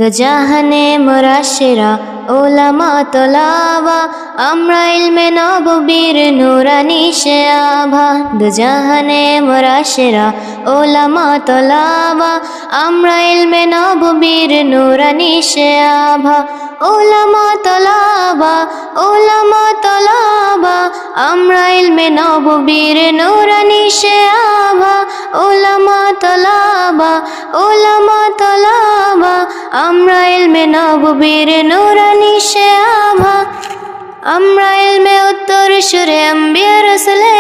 দুজাহানে মোরা সেরা ওলামা তোলাবা, আমরা ইলমে নববীর নুরানি সে আভা। দুজাহানে মোরা সেরা ওলামা তোলাবা, আমরা ইলমে নববীর নুরানি সে আভা। ওলামা তোলাবা, ওলামা তোলাবা, আমরা ইলমে নববীর নুরানি সে আভা। ওলামা তোলাবা, ওলামা তোলাবা, আমরা ইলমে নববীর নুরানি সে আভা। আমরা ইলমে উত্তর সুরে আম্বিয়া রসুলে,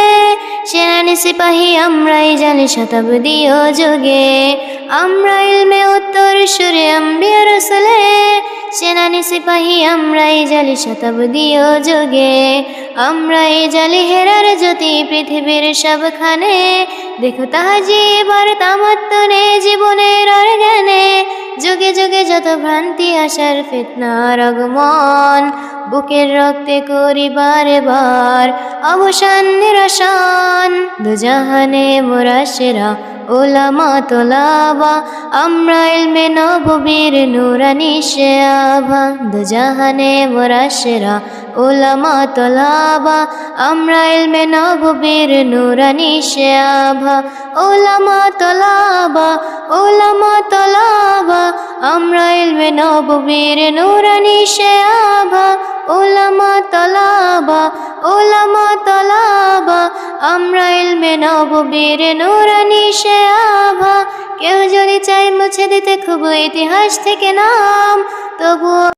সেনানি সিপাহী আমরাই জানি শতাব্দী ও যুগে। আমরা ইলমে উত্তর সুরে আম্বিয়া রসুলে, সেনানি সিপাহী আমরাই জালি শতাব্দী ও যুগে। আমরাই জালি হেরার জ্যোতি পৃথিবীর সবখানে, দেখো তাহজিব আর তামাত্তনে জীবনের আর জ্ঞানে। যুগে যুগে যত ভ্রান্তি আসার ফিতনার আগমন, বুকের রক্তে করি বারে বার অবসান নিরসন। দুজাহানে মোরা সেরা ওলামা তোলাবা, আমরা ইলমে নববীর নুরানি সে আভা। দুজাহানে মোরা সেরা ওলামা তোলাবা, আমরা ইলমে নববীর নুরানি সে আভা। ওলামা তোলাবা, ওলামা তোলাবা, আমরা ইলমে নববীর নুরানি সে আভা। ওলামা তোলাবা, ওলামা তোলাবা, আমরা ইলমে নববীর নুরানি সে আভা। কেউ যদি চাই মুছে দিতে খুব ইতিহাস থেকে নাম, তবুও